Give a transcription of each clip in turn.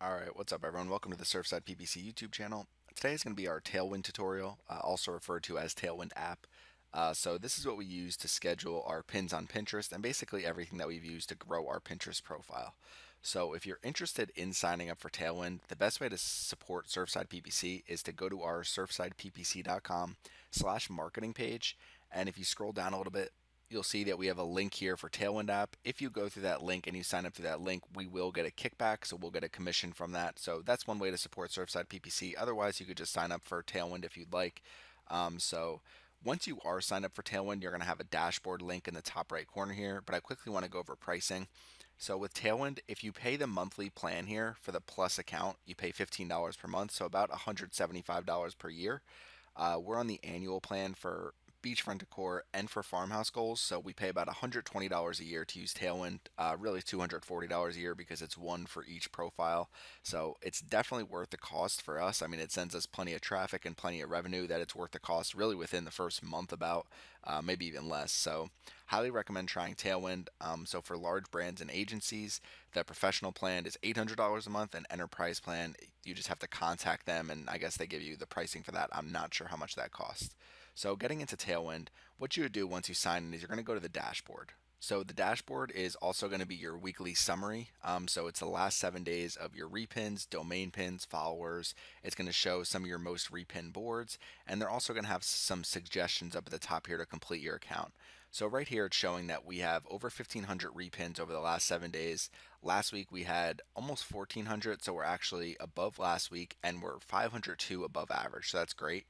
All right, what's up, everyone? Welcome to the Surfside PPC YouTube channel. Today is going to be our Tailwind tutorial, also referred to as Tailwind App. So this is what we use to schedule our pins on Pinterest and basically everything that we've used to grow our Pinterest profile. So if you're interested in signing up for Tailwind, the best way to support Surfside PPC is to go to our surfsideppc.com/marketing page. And if you scroll down a little bit, you'll see that we have a link here for Tailwind app. If you go through that link and you sign up through that link, we will get a kickback, so we'll get a commission from that. So that's one way to support Surfside PPC. Otherwise, you could just sign up for Tailwind if you'd like. So once you are signed up for Tailwind, you're going to have a dashboard link in the top right corner here, but I quickly want to go over pricing. So with Tailwind, if you pay the monthly plan here for the Plus account, you pay $15 per month, so about $175 per year. We're on the annual plan for beachfront decor and for farmhouse goals, so we pay about $120 a year to use Tailwind, really $240 a year because it's one for each profile. So it's definitely worth the cost for us. I mean, it sends us plenty of traffic and plenty of revenue that it's worth the cost really within the first month, about maybe even less. So highly recommend trying Tailwind. So for large brands and agencies, the professional plan is $800 a month, and enterprise plan, you just have to contact them, and I guess they give you the pricing for that. I'm not sure how much that costs. So getting into Tailwind, what you would do once you sign in is you're going to go to the dashboard. So the dashboard is also going to be your weekly summary. So it's the last 7 days of your repins, domain pins, followers. It's going to show some of your most repin boards, and they're also going to have some suggestions up at the top here to complete your account. So right here, it's showing that we have over 1,500 repins over the last 7 days. Last week we had almost 1,400, so we're actually above last week, and we're 502 above average. So that's great.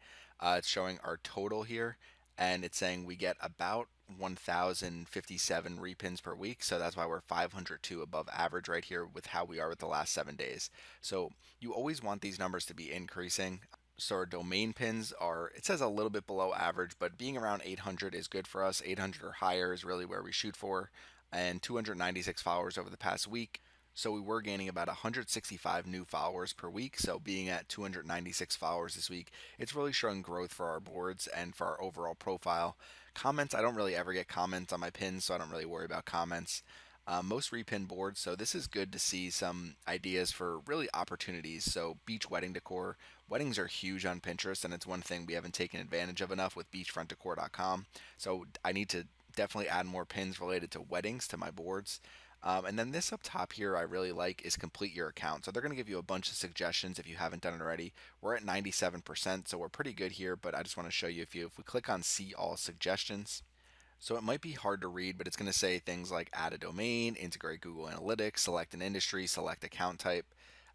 It's showing our total here, and it's saying we get about 1,057 repins per week. So that's why we're 502 above average right here with how we are with the last 7 days. So you always want these numbers to be increasing. So our domain pins are, it says a little bit below average, but being around 800 is good for us. 800 or higher is really where we shoot for. And 296 followers over the past week. So we were gaining about 165 new followers per week. So being at 296 followers this week, it's really showing growth for our boards and for our overall profile. Comments, I don't really ever get comments on my pins, so I don't really worry about comments. Most repin boards, so this is good to see some ideas for really opportunities. So beach wedding decor, weddings are huge on Pinterest, and it's one thing we haven't taken advantage of enough with beachfrontdecor.com. So I need to definitely add more pins related to weddings to my boards. And then this up top here I really like is complete your account. So they're going to give you a bunch of suggestions if you haven't done it already. We're at 97%, so we're pretty good here, but I just want to show you if we click on see all suggestions. So it might be hard to read, but it's going to say things like add a domain, integrate Google Analytics, select an industry, select account type,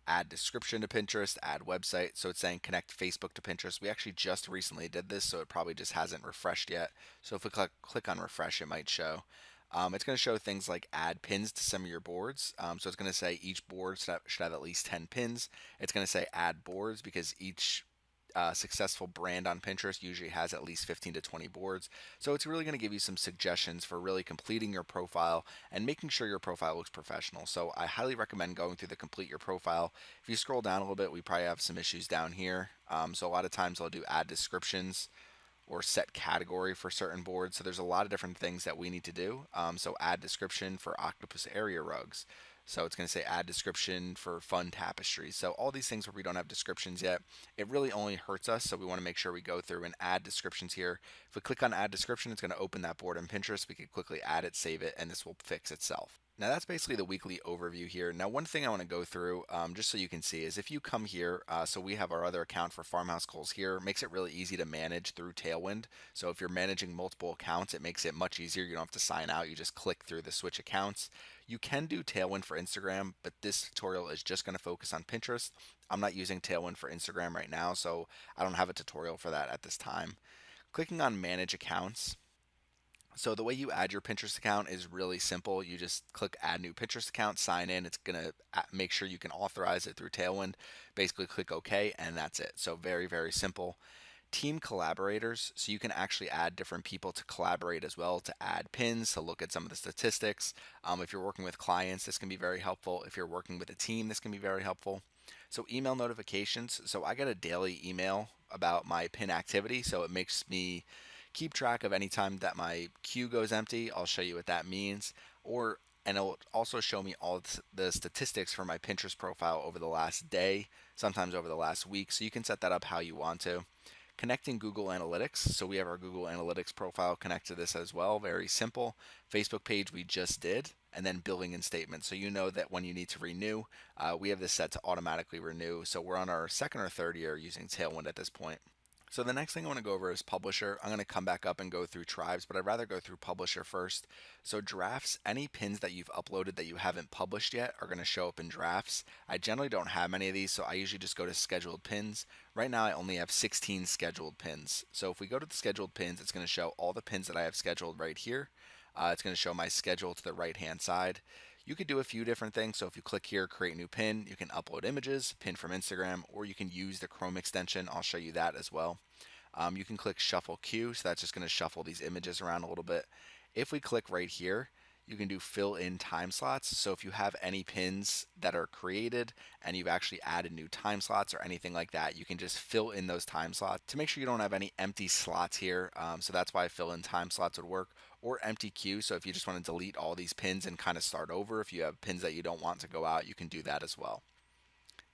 add description to Pinterest, add website. So it's saying connect Facebook to Pinterest. We actually just recently did this, so it probably just hasn't refreshed yet. So if we click on refresh, it might show. It's going to show things like add pins to some of your boards. So it's going to say each board should have at least 10 pins. It's going to say add boards because each successful brand on Pinterest usually has at least 15 to 20 boards. So it's really going to give you some suggestions for really completing your profile and making sure your profile looks professional. So I highly recommend going through the complete your profile. If you scroll down a little bit, we probably have some issues down here. So a lot of times I'll do add descriptions or set category for certain boards. So there's a lot of different things that we need to do. So add description for octopus area rugs. So it's going to say add description for fun tapestries. So all these things where we don't have descriptions yet, it really only hurts us. So we want to make sure we go through and add descriptions here. If we click on add description, it's going to open that board in Pinterest. We can quickly add it, save it, and this will fix itself. Now that's basically the weekly overview here. Now one thing I want to go through, just so you can see, is if you come here, so we have our other account for farmhouse goals here, makes it really easy to manage through Tailwind. So if you're managing multiple accounts, it makes it much easier. You don't have to sign out. You just click through the switch accounts. You can do Tailwind for Instagram, but this tutorial is just going to focus on Pinterest. I'm not using Tailwind for Instagram right now, so I don't have a tutorial for that at this time. Clicking on manage accounts. So the way you add your Pinterest account is really simple. You just click add new Pinterest account, sign in. It's going to make sure you can authorize it through Tailwind. Basically click OK, and that's it. So very, very simple. Team collaborators, so you can actually add different people to collaborate as well, to add pins, to look at some of the statistics. If you're working with clients, this can be very helpful. If you're working with a team, this can be very helpful. So email notifications. So I get a daily email about my pin activity, so it makes me keep track of any time that my queue goes empty. I'll show you what that means. Or and it'll also show me all the statistics for my Pinterest profile over the last day, sometimes over the last week. So you can set that up how you want to. Connecting Google Analytics. So we have our Google Analytics profile connect to this as well. Very simple. Facebook page we just did, and then billing and statement. So you know that when you need to renew, we have this set to automatically renew. So we're on our second or third year using Tailwind at this point. So the next thing I want to go over is Publisher. I'm going to come back up and go through Tribes, but I'd rather go through Publisher first. So drafts, any pins that you've uploaded that you haven't published yet are going to show up in drafts. I generally don't have many of these, so I usually just go to scheduled pins. Right now I only have 16 scheduled pins. So if we go to the scheduled pins, it's going to show all the pins that I have scheduled right here. It's going to show my schedule to the right hand side. You could do a few different things. So if you click here, create new pin, you can upload images, pin from Instagram, or you can use the Chrome extension. I'll show you that as well. You can click shuffle queue, so that's just going to shuffle these images around a little bit. If we click right here, you can do fill in time slots. So if you have any pins that are created and you've actually added new time slots or anything like that, you can just fill in those time slots to make sure you don't have any empty slots here. So that's why fill in time slots would work, or empty queue. So if you just want to delete all these pins and kind of start over, if you have pins that you don't want to go out, you can do that as well.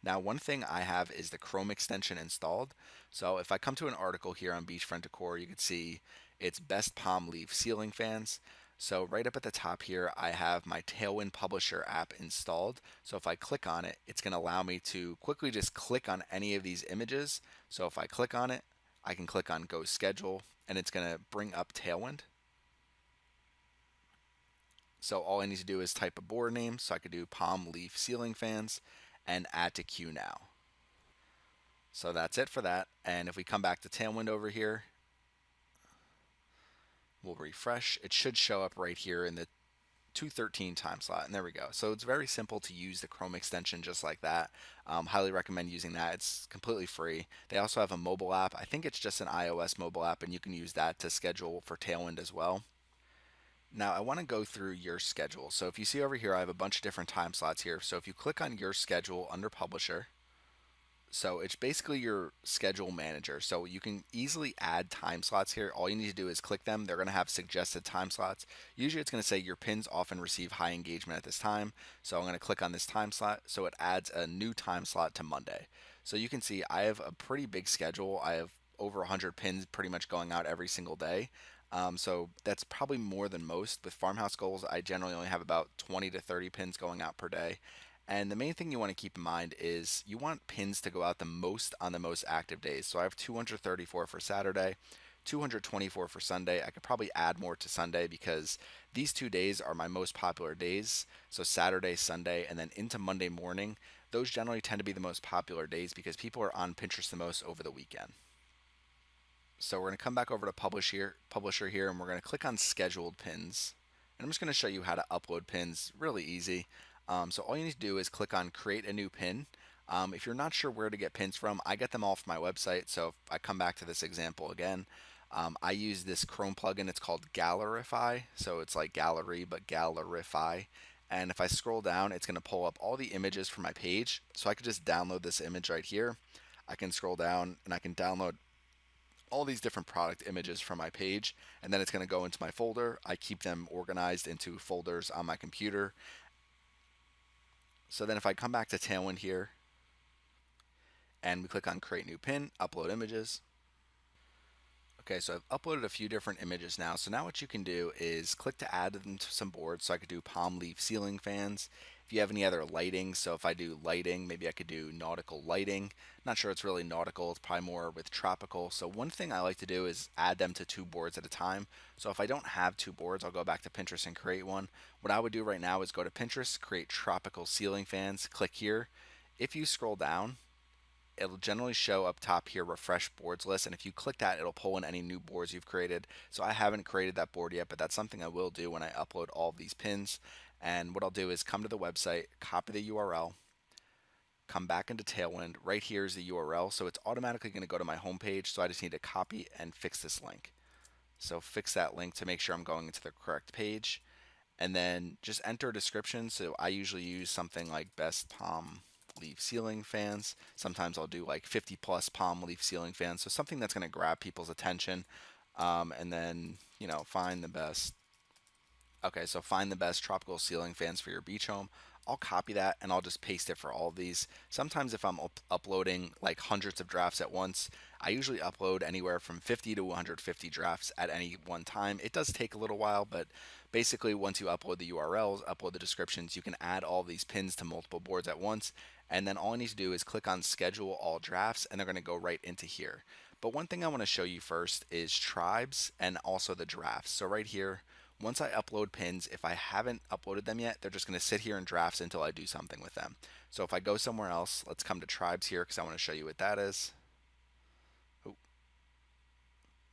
Now, one thing I have is the Chrome extension installed. So if I come to an article here on Beachfront Decor, you can see it's best palm leaf ceiling fans. So right up at the top here, I have my Tailwind Publisher app installed. So if I click on it, it's going to allow me to quickly just click on any of these images. So if I click on it, I can click on Go Schedule, and it's going to bring up Tailwind. So all I need to do is type a board name. So I could do palm leaf ceiling fans and add to queue now. So that's it for that. And if we come back to Tailwind over here, we'll refresh. It should show up right here in the 213 time slot, and there we go. So it's very simple to use the Chrome extension just like that. Highly recommend using that. It's completely free. They also have a mobile app. I think it's just an iOS mobile app, and you can use that to schedule for Tailwind as well. Now I want to go through your schedule. So if you see over here, I have a bunch of different time slots here. So if you click on your schedule under Publisher, so it's basically your schedule manager. So you can easily add time slots here. All you need to do is click them. They're going to have suggested time slots. Usually it's going to say your pins often receive high engagement at this time. So I'm going to click on this time slot. So it adds a new time slot to Monday. So you can see I have a pretty big schedule. I have over 100 pins pretty much going out every single day. So that's probably more than most. With farmhouse goals, I generally only have about 20 to 30 pins going out per day. And the main thing you want to keep in mind is you want pins to go out the most on the most active days. So I have 234 for Saturday, 224 for Sunday. I could probably add more to Sunday because these 2 days are my most popular days. So Saturday, Sunday, and then into Monday morning. Those generally tend to be the most popular days because people are on Pinterest the most over the weekend. So we're going to come back over to Publisher here, and we're going to click on Scheduled Pins. And I'm just going to show you how to upload pins. Really easy. So all you need to do is click on Create a New Pin. If you're not sure where to get pins from, I get them all from my website. So if I come back to this example again, I use this Chrome plugin. It's called Gallerify. So it's like gallery, but Gallerify. And if I scroll down, it's going to pull up all the images from my page. So I could just download this image right here. I can scroll down and I can download all these different product images from my page, and then it's going to go into my folder. I keep them organized into folders on my computer. So then if I come back to Tailwind here and we click on Create New Pin, Upload Images. Okay, so I've uploaded a few different images now. So now what you can do is click to add them to some boards. So I could do palm leaf ceiling fans. If you have any other lighting, so if I do lighting, maybe I could do nautical lighting. Not sure it's really nautical, it's probably more with tropical. So one thing I like to do is add them to 2 boards at a time. So if I don't have 2 boards, I'll go back to Pinterest and create one. What I would do right now is go to Pinterest, create tropical ceiling fans, click here. If you scroll down, it'll generally show up top here refresh boards list, and if you click that, it'll pull in any new boards you've created. So I haven't created that board yet, but that's something I will do when I upload all of these pins. And what I'll do is come to the website, copy the URL, come back into Tailwind. Right here is the URL, so it's automatically going to go to my homepage. So I just need to copy and fix this link. So fix that link to make sure I'm going into the correct page, and then just enter a description. So I usually use something like best palm leaf ceiling fans. Sometimes I'll do like 50 plus palm leaf ceiling fans. So something that's going to grab people's attention. And then, find the best Okay, so find the best tropical ceiling fans for your beach home. I'll copy that and I'll just paste it for all of these. Sometimes if I'm uploading like hundreds of drafts at once, I usually upload anywhere from 50 to 150 drafts at any one time. It does take a little while, but basically once you upload the URLs, upload the descriptions, you can add all these pins to multiple boards at once. And then all I need to do is click on schedule all drafts and they're going to go right into here. But one thing I want to show you first is tribes and also the drafts. So right here, once I upload pins, if I haven't uploaded them yet, they're just going to sit here in drafts until I do something with them. So if I go somewhere else, let's come to tribes here because I want to show you what that is. Ooh,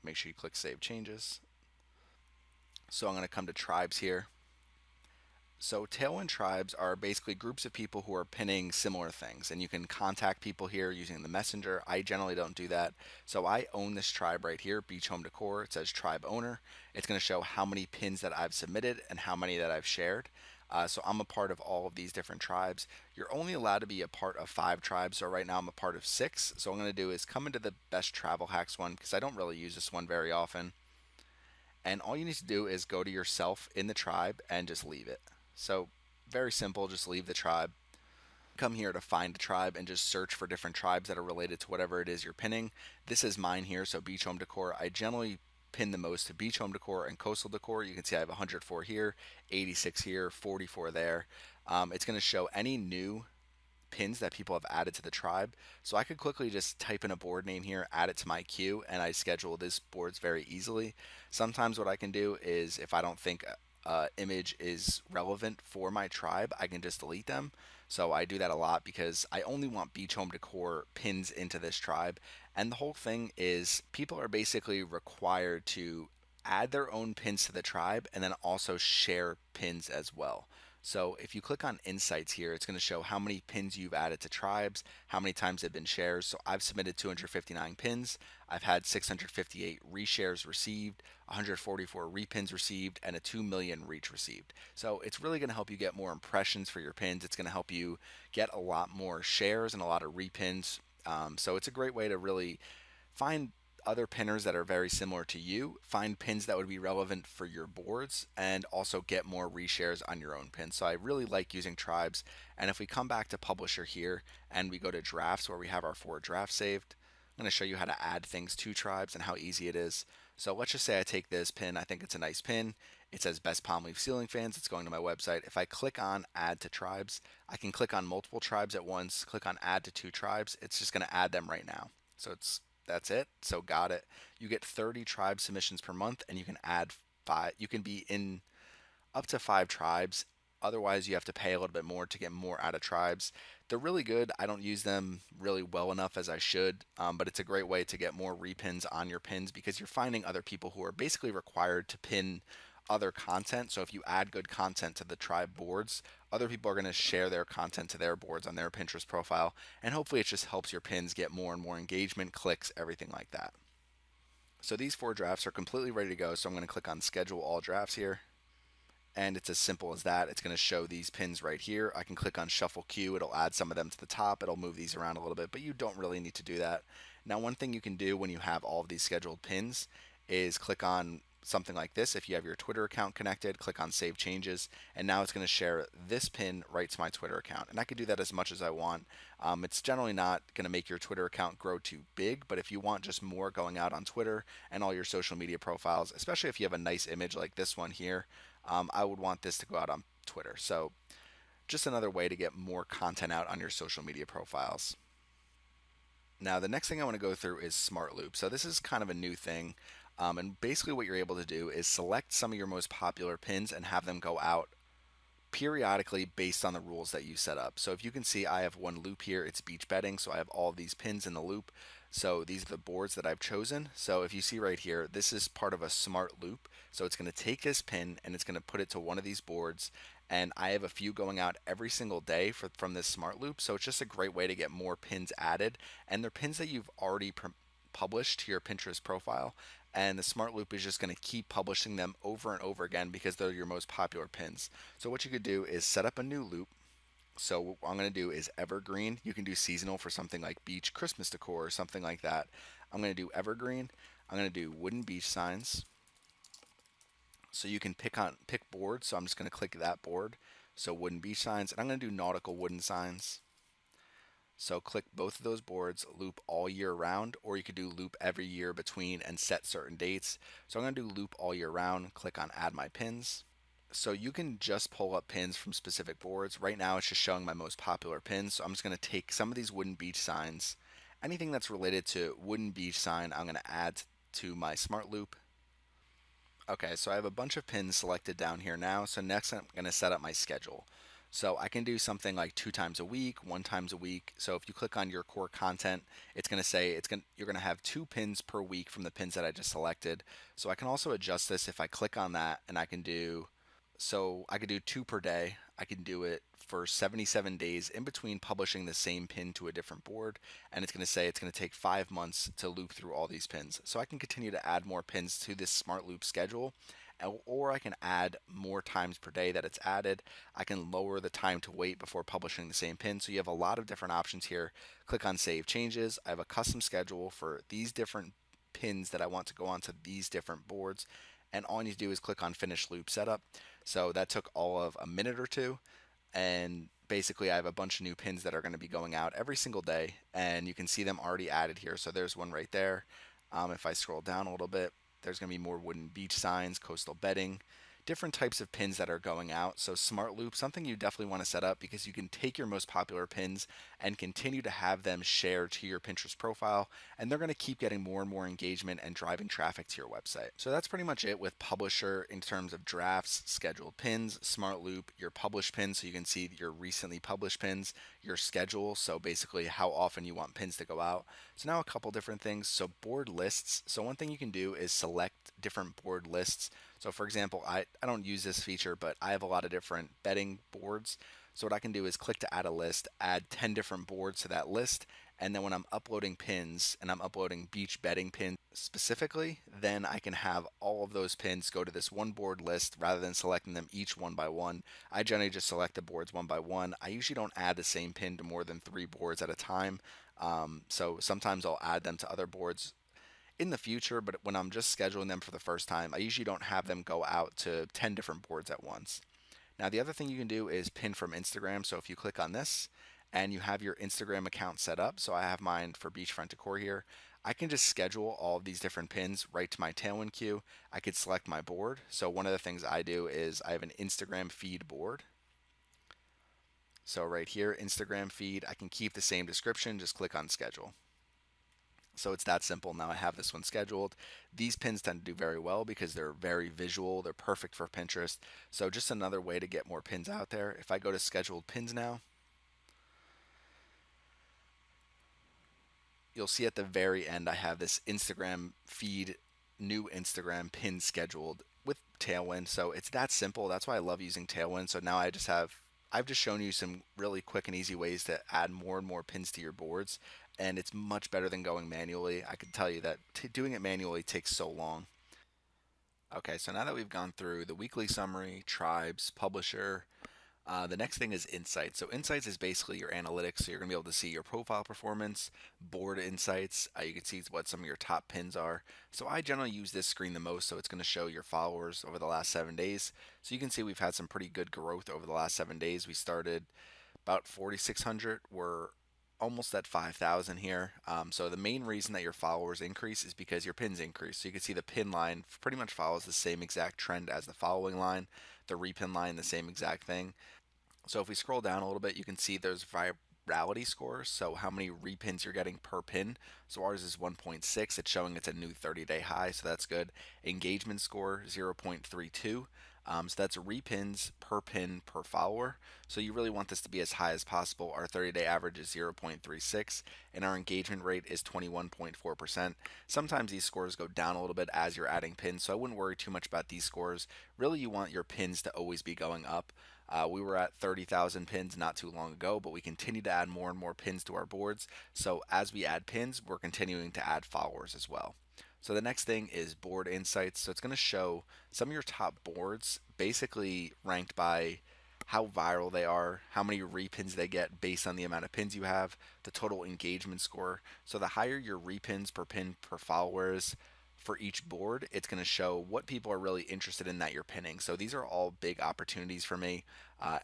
make sure you click save changes. So I'm going to come to tribes here. So Tailwind tribes are basically groups of people who are pinning similar things, and you can contact people here using the messenger. I generally don't do that. So I own this tribe right here, Beach Home Decor. It says tribe owner. It's going to show how many pins that I've submitted and how many that I've shared. So I'm a part of all of these different tribes. You're only allowed to be a part of 5 tribes. So right now I'm a part of 6. So what I'm going to do is come into the best travel hacks one because I don't really use this one very often. And all you need to do is go to yourself in the tribe and just leave it. So very simple, just leave the tribe. Come here to find a tribe and just search for different tribes that are related to whatever it is you're pinning. This is mine here, so Beach Home Decor. I generally pin the most to Beach Home Decor and Coastal Decor. You can see I have 104 here, 86 here, 44 there. It's going to show any new pins that people have added to the tribe. So I could quickly just type in a board name here, add it to my queue, and I schedule this boards very easily. Sometimes what I can do is if I don't think image is relevant for my tribe, I can just delete them. So I do that a lot because I only want beach home decor pins into this tribe. And the whole thing is people are basically required to add their own pins to the tribe and then also share pins as well. So if you click on insights here, it's going to show how many pins you've added to tribes, how many times they've been shares. So I've submitted 259 pins. I've had 658 reshares received, 144 repins received, and a 2 million reach received. So it's really going to help you get more impressions for your pins. It's going to help you get a lot more shares and a lot of repins. So it's a great way to really find other pinners that are very similar to you, find pins that would be relevant for your boards, and also get more reshares on your own pins. So I really like using tribes. And if we come back to publisher here and we go to drafts where we have our 4 drafts saved, I'm going to show you how to add things to tribes and how easy it is. So let's just say I take this pin. I think it's a nice pin. It says best palm leaf ceiling fans. It's going to my website. If I click on add to tribes, I can click on multiple tribes at once, click on add to 2 tribes. It's just going to add them right now. So that's it. So got it. You get 30 tribe submissions per month and you can add 5. You can be in up to 5 tribes. Otherwise, you have to pay a little bit more to get more out of tribes. They're really good. I don't use them really well enough as I should, but it's a great way to get more repins on your pins because you're finding other people who are basically required to pin other content. So if you add good content to the tribe boards, other people are going to share their content to their boards on their Pinterest profile, and hopefully it just helps your pins get more and more engagement, clicks, everything like that. So these 4 drafts are completely ready to go. So I'm going to click on schedule all drafts here. And it's as simple as that. It's going to show these pins right here. I can click on shuffle queue. It'll add some of them to the top. It'll move these around a little bit, but you don't really need to do that. Now, one thing you can do when you have all of these scheduled pins is click on something like this. If you have your Twitter account connected, click on save changes, and now it's going to share this pin right to my Twitter account. And I can do that as much as I want. It's generally not going to make your Twitter account grow too big, but if you want just more going out on Twitter and all your social media profiles, especially if you have a nice image like this one here, I would want this to go out on Twitter. So just another way to get more content out on your social media profiles. Now, the next thing I want to go through is Smart Loop. So this is kind of a new thing. And basically what you're able to do is select some of your most popular pins and have them go out periodically based on the rules that you set up. So if you can see, I have one loop here. It's beach bedding. So I have all these pins in the loop. So these are the boards that I've chosen. So if you see right here, this is part of a smart loop. So it's going to take this pin and it's going to put it to one of these boards. And I have a few going out every single day from this smart loop. So it's just a great way to get more pins added. And they're pins that you've already published to your Pinterest profile. And the smart loop is just going to keep publishing them over and over again because they're your most popular pins. So what you could do is set up a new loop. So what I'm going to do is evergreen. You can do seasonal for something like beach Christmas decor or something like that. I'm going to do evergreen. I'm going to do wooden beach signs. So you can pick board. So I'm just going to click that board. So wooden beach signs, and I'm going to do nautical wooden signs. So click both of those boards, loop all year round, or you could do loop every year between and set certain dates. So I'm going to do loop all year round, click on add my pins. So you can just pull up pins from specific boards. Right now it's just showing my most popular pins. So I'm just going to take some of these wooden beach signs. Anything that's related to wooden beach sign, I'm going to add to my smart loop. Okay, so I have a bunch of pins selected down here now. So next I'm going to set up my schedule. So I can do something like 2 times a week, 1 times a week. So if you click on your core content, it's going to say you're going to have 2 pins per week from the pins that I just selected. So I can also adjust this if I click on that, and I could do 2 per day. I can do it for 77 days in between publishing the same pin to a different board. And it's going to say it's going to take 5 months to loop through all these pins. So I can continue to add more pins to this smart loop schedule, or I can add more times per day that it's added. I can lower the time to wait before publishing the same pin. So you have a lot of different options here. Click on Save Changes. I have a custom schedule for these different pins that I want to go onto these different boards. And all I need to do is click on Finish Loop Setup. So that took all of a minute or two. And basically, I have a bunch of new pins that are going to be going out every single day. And you can see them already added here. So there's one right there. If I scroll down a little bit, there's going to be more wooden beach signs, coastal bedding, different types of pins that are going out. So Smart Loop, something you definitely want to set up because you can take your most popular pins and continue to have them share to your Pinterest profile, and they're going to keep getting more and more engagement and driving traffic to your website. So that's pretty much it with Publisher in terms of drafts, scheduled pins, Smart Loop, your published pins, so you can see your recently published pins, your schedule, so basically how often you want pins to go out. So now a couple different things. So board lists. So one thing you can do is select different board lists. So for example, I don't use this feature, but I have a lot of different bedding boards. So what I can do is click to add a list, add 10 different boards to that list, and then when I'm uploading pins and I'm uploading beach bedding pins specifically, then I can have all of those pins go to this one board list rather than selecting them each one by one. I generally just select the boards one by one. I usually don't add the same pin to more than 3 boards at a time. So sometimes I'll add them to other boards in the future, but when I'm just scheduling them for the first time, I usually don't have them go out to 10 different boards at once. Now, the other thing you can do is pin from Instagram. So if you click on this and you have your Instagram account set up, so I have mine for Beachfront Decor here, I can just schedule all of these different pins right to my Tailwind queue. I could select my board. So one of the things I do is I have an Instagram feed board. So right here, Instagram feed, I can keep the same description, just click on schedule. So it's that simple. Now I have this one scheduled. These pins tend to do very well because they're very visual. They're perfect for Pinterest. So just another way to get more pins out there. If I go to scheduled pins now, you'll see at the very end I have this Instagram feed, new Instagram pin scheduled with Tailwind. So it's that simple. That's why I love using Tailwind. So now I've just shown you some really quick and easy ways to add more and more pins to your boards, and it's much better than going manually. I can tell you that doing it manually takes so long. Okay, so now that we've gone through the weekly summary, tribes, publisher, the next thing is insights. So insights is basically your analytics. So you're going to be able to see your profile performance, board insights. You can see what some of your top pins are. So I generally use this screen the most. So it's going to show your followers over the last 7 days. So you can see we've had some pretty good growth over the last 7 days. We started about 4,600. We're almost at 5,000 here. So the main reason that your followers increase is because your pins increase. So you can see the pin line pretty much follows the same exact trend as the following line. The repin line, the same exact thing. So if we scroll down a little bit, you can see there's virality scores. So how many repins you're getting per pin. So ours is 1.6. It's showing it's a new 30-day high, so that's good. Engagement score 0.32. So that's repins per pin per follower. So you really want this to be as high as possible. Our 30-day average is 0.36, and our engagement rate is 21.4%. Sometimes these scores go down a little bit as you're adding pins, so I wouldn't worry too much about these scores. Really, you want your pins to always be going up. We were at 30,000 pins not too long ago, but we continue to add more and more pins to our boards. So as we add pins, we're continuing to add followers as well. So the next thing is board insights. So it's going to show some of your top boards basically ranked by how viral they are, how many repins they get based on the amount of pins you have, the total engagement score. So the higher your repins per pin per followers, for each board, it's going to show what people are really interested in that you're pinning. So these are all big opportunities for me.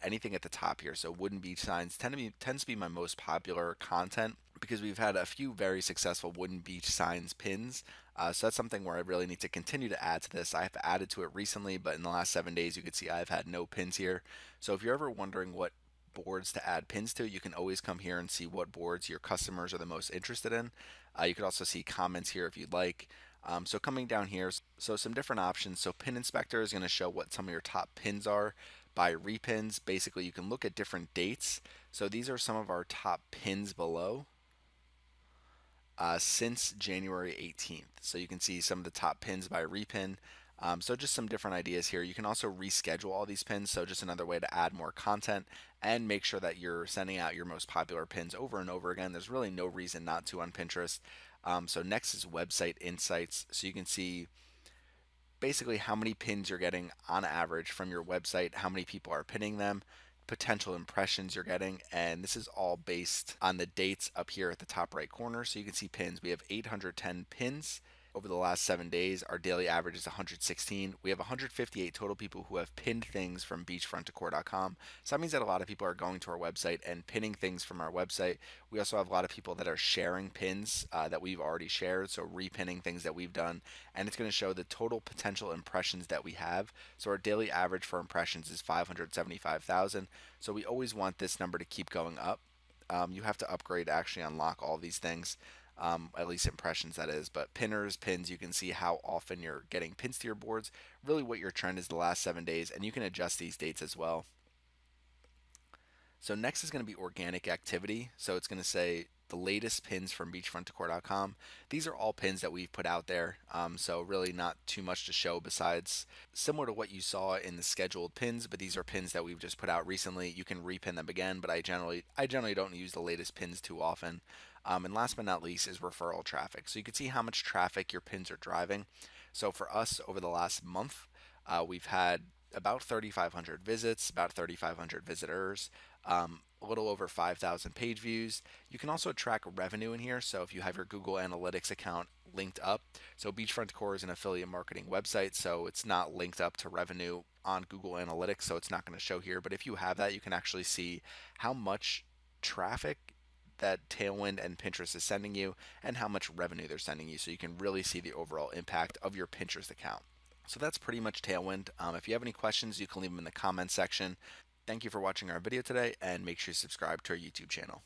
Anything at the top here, so wooden beach signs tends to be my most popular content because we've had a few very successful wooden beach signs pins. So that's something where I really need to continue to add to this. I have added to it recently, but in the last 7 days, you can see I've had no pins here. So if you're ever wondering what boards to add pins to, you can always come here and see what boards your customers are the most interested in. You could also see comments here if you'd like. So coming down here, so some different options. So Pin Inspector is going to show what some of your top pins are by repins. Basically, you can look at different dates. So these are some of our top pins below since January 18th. So you can see some of the top pins by repin. So just some different ideas here. You can also reschedule all these pins. So just another way to add more content and make sure that you're sending out your most popular pins over and over again. There's really no reason not to on Pinterest. So next is website insights. So you can see basically how many pins you're getting on average from your website, how many people are pinning them, potential impressions you're getting, and this is all based on the dates up here at the top right corner. So you can see pins. We have 810 pins over the last 7 days. Our daily average is 116. We have 158 total people who have pinned things from beachfrontdecor.com. So that means that a lot of people are going to our website and pinning things from our website. We also have a lot of people that are sharing pins that we've already shared, so repinning things that we've done, and it's going to show the total potential impressions that we have. So our daily average for impressions is 575,000. So we always want this number to keep going up. You have to upgrade to actually unlock all these things, at least impressions that is. But pinners, pins, you can see how often you're getting pins to your boards, really what your trend is the last 7 days, and you can adjust these dates as well. So next is going to be organic activity. So it's going to say the latest pins from beachfrontdecor.com. These are all pins that we've put out there. So really not too much to show besides similar to what you saw in the scheduled pins, but these are pins that we've just put out recently. You can repin them again, but I generally don't use the latest pins too often. And last but not least is referral traffic. So you can see how much traffic your pins are driving. So for us over the last month, we've had about 3,500 visits, about 3,500 visitors, a little over 5,000 page views. You can also track revenue in here. So if you have your Google Analytics account linked up, so Beachfront Decor is an affiliate marketing website, so it's not linked up to revenue on Google Analytics, so it's not going to show here. But if you have that, you can actually see how much traffic that Tailwind and Pinterest is sending you and how much revenue they're sending you. So you can really see the overall impact of your Pinterest account. So that's pretty much Tailwind. If you have any questions, you can leave them in the comments section. Thank you for watching our video today, and make sure you subscribe to our YouTube channel.